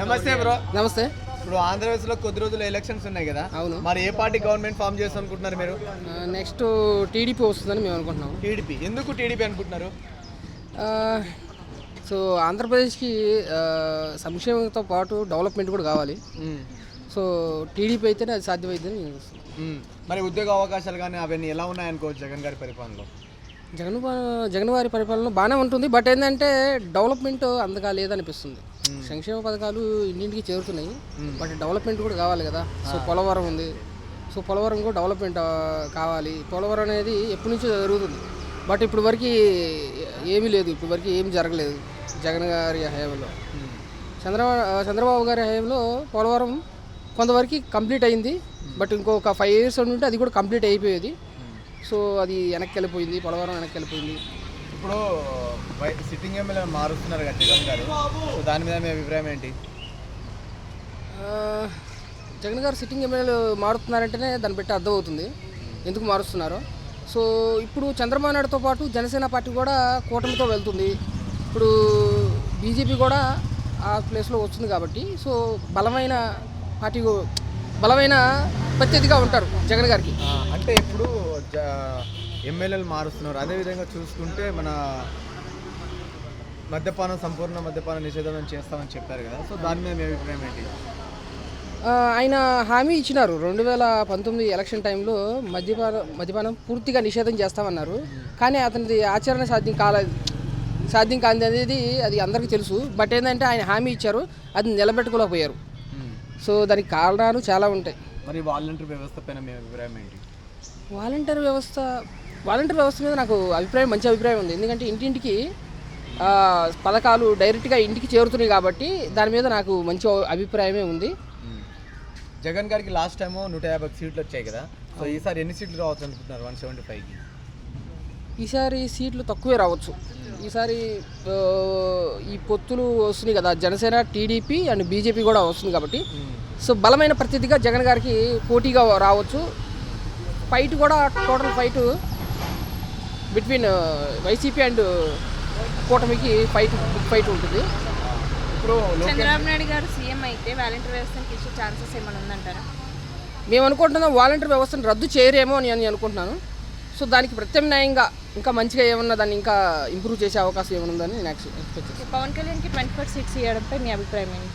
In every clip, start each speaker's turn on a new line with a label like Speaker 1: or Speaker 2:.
Speaker 1: నమస్తే బ్రో.
Speaker 2: నమస్తే.
Speaker 1: ఇప్పుడు ఆంధ్రప్రదేశ్లో కొద్ది రోజులు ఎలక్షన్స్ ఉన్నాయి కదా,
Speaker 2: అవును.
Speaker 1: మరి ఏ పార్టీ గవర్నమెంట్ ఫామ్ చేస్తాం అనుకుంటున్నారు మీరు?
Speaker 2: నెక్స్ట్ టీడీపీ వస్తుందని మేము అనుకుంటున్నాం.
Speaker 1: టీడీపీ. ఎందుకు టీడీపీ అనుకుంటున్నారు?
Speaker 2: సో ఆంధ్రప్రదేశ్కి సంక్షేమంతో పాటు డెవలప్మెంట్ కూడా కావాలి. సో టీడీపీ అయితేనే అది సాధ్యమైందని నేను చూస్తున్నాను.
Speaker 1: మరి ఉద్యోగ అవకాశాలు కానీ అవన్నీ ఎలా ఉన్నాయనుకోవచ్చు జగన్ గారి పరిపాలనలో?
Speaker 2: జగన్ వారి పరిపాలన బాగానే ఉంటుంది. బట్ ఏంటంటే డెవలప్మెంట్ అంతగా లేదనిపిస్తుంది. సంక్షేమ పథకాలు ఇంటింటికి చేరుతున్నాయి, బట్ డెవలప్మెంట్ కూడా కావాలి కదా. సో పోలవరం ఉంది, సో పోలవరం కూడా డెవలప్మెంట్ కావాలి. పోలవరం అనేది ఎప్పటి నుంచో జరుగుతుంది, బట్ ఇప్పుడు వరకు ఏమీ లేదు, ఇప్పుడు వరకు ఏమి జరగలేదు జగన్ గారి హయాంలో. చంద్రబాబు గారి హయాంలో పోలవరం కొంతవరకు కంప్లీట్ అయింది, బట్ ఇంకొక 5 years ఉంటే అది కూడా కంప్లీట్ అయిపోయేది. సో అది వెనక్కి వెళ్ళిపోయింది, పోలవరం వెనక్కి వెళ్ళిపోయింది.
Speaker 1: ఇప్పుడు సిట్టింగ్ ఎమ్మెల్యే మారుస్తున్నారు కదా జగన్ గారు, సో దాని మీద మీ అభిప్రాయం ఏంటి?
Speaker 2: జగన్ గారు సిట్టింగ్ ఎమ్మెల్యేలు మారుతున్నారంటేనే దాన్ని బట్టి అర్థమవుతుంది ఎందుకు మారుస్తున్నారో. సో ఇప్పుడు చంద్రబాబు నాయుడుతో పాటు జనసేన పార్టీ కూడా కూటమితో వెళ్తుంది. ఇప్పుడు బీజేపీ కూడా ఆ ప్లేస్లో వస్తుంది కాబట్టి, సో బలమైన పార్టీ, బలమైన ప్రత్యర్థిగా ఉంటారు జగన్ గారికి.
Speaker 1: అంటే ఇప్పుడు ఎమ్మెల్యేలు మారుస్తున్నారు, అదేవిధంగా చూసుకుంటే మన సంపూర్ణ మద్యపాన నిషేధం చేస్తామని చెప్పారు కదా, సో దాని మీద మీ అభిప్రాయం ఏంటి?
Speaker 2: ఆయన హామీ ఇచ్చినారు 2019 ఎలక్షన్ టైంలో మద్యపానం పూర్తిగా నిషేధం చేస్తామన్నారు. కానీ అతనిది ఆచరణ సాధ్యం కాదు అనేది అది అందరికీ తెలుసు. బట్ ఏంటంటే ఆయన హామీ ఇచ్చారు, అది నిలబెట్టుకోలేకపోయారు. సో దానికి కారణాలు చాలా ఉంటాయి.
Speaker 1: మరి వాలంటీర్ వ్యవస్థ పైన మీ అభిప్రాయం ఏంటి?
Speaker 2: వాలంటీర్ వ్యవస్థ మీద నాకు మంచి అభిప్రాయం ఉంది. ఎందుకంటే ఇంటింటికి పథకాలు డైరెక్ట్గా ఇంటికి చేరుతున్నాయి కాబట్టి దాని మీద నాకు మంచి అభిప్రాయమే ఉంది.
Speaker 1: జగన్ గారికి లాస్ట్ టైము 150 సీట్లు వచ్చాయి కదా, సో ఈసారి ఎన్ని సీట్లు రావచ్చు అనుకుంటున్నారు? 175కి.
Speaker 2: ఈసారి సీట్లు తక్కువే రావచ్చు. ఈసారి ఈ పొత్తులు వస్తున్నాయి కదా, జనసేన, టీడీపీ అండ్ బీజేపీ కూడా వస్తుంది కాబట్టి, సో బలమైన ప్రత్యర్థిగా జగన్ గారికి పోటీగా రావచ్చు. ఫైట్ కూడా total fight between YCP and కూటమికి బిగ్ ఫైట్ ఉంటుంది.
Speaker 3: ఇప్పుడు చంద్రబాబు నాయుడు గారు సీఎం అయితే వాలంటీర్ వ్యవస్థను ఇచ్చే ఛాన్సెస్ ఏమైనా ఉందంటారా?
Speaker 2: మేము అనుకుంటున్నాం వాలంటీర్ వ్యవస్థను రద్దు చేయరేమో అని నేను అనుకుంటున్నాను. సో దానికి ప్రత్యామ్నాయంగా ఇంకా మంచిగా ఏమన్నా దాన్ని ఇంకా ఇంప్రూవ్ చేసే అవకాశం ఏమైనా ఉందని నేను ఎక్స్పెక్ట్ చేస్తాను.
Speaker 3: పవన్ కళ్యాణ్కి 24 సీట్స్ ఇవ్వడంపై మీ అభిప్రాయం ఏంటి?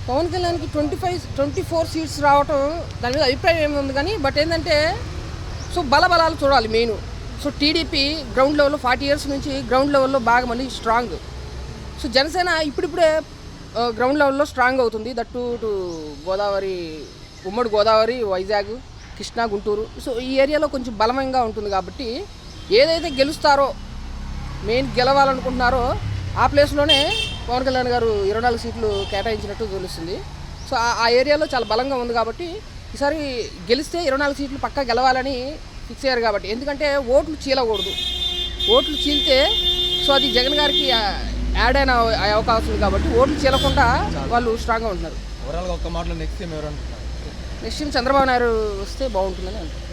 Speaker 2: పవన్ కళ్యాణ్కి 24 సీట్స్ రావటం దాని మీద అభిప్రాయం ఏముంది కానీ, బట్ ఏంటంటే సో బలాలు చూడాలి మెయిన్. సో టీడీపీ గ్రౌండ్ లెవెల్లో 40 years నుంచి గ్రౌండ్ లెవెల్లో బాగా మళ్ళీ స్ట్రాంగ్. సో జనసేన ఇప్పుడిప్పుడే గ్రౌండ్ లెవెల్లో స్ట్రాంగ్ అవుతుంది. దట్టు ఉమ్మడి గోదావరి, వైజాగ్, కృష్ణా, గుంటూరు, సో ఈ ఏరియాలో కొంచెం బలమంగా ఉంటుంది కాబట్టి ఏదైతే గెలుస్తారో, మెయిన్ గెలవాలనుకుంటున్నారో ఆ ప్లేస్లోనే పవన్ కళ్యాణ్ గారు 24 సీట్లు కేటాయించినట్టు తెలుస్తుంది. సో ఆ ఏరియాలో చాలా బలంగా ఉంది కాబట్టి ఈసారి గెలిస్తే 24 సీట్లు పక్కా గెలవాలని ఫిక్స్ అయ్యారు. కాబట్టి ఎందుకంటే ఓట్లు చీలకూడదు, ఓట్లు చీలితే సో అది జగన్ గారికి యాడ్ అయిన అవకాశం ఉంది కాబట్టి ఓట్లు చీలకుండా వాళ్ళు స్ట్రాంగ్గా ఉంటున్నారు.
Speaker 1: ఓవరాల్గా ఒక్క మాటలో నెక్స్ట్ టైం ఎవరు అనుకుంటున్నారు?
Speaker 2: నెక్స్ట్ టైం చంద్రబాబు నాయుడు వస్తే బాగుంటుందని అంటారు.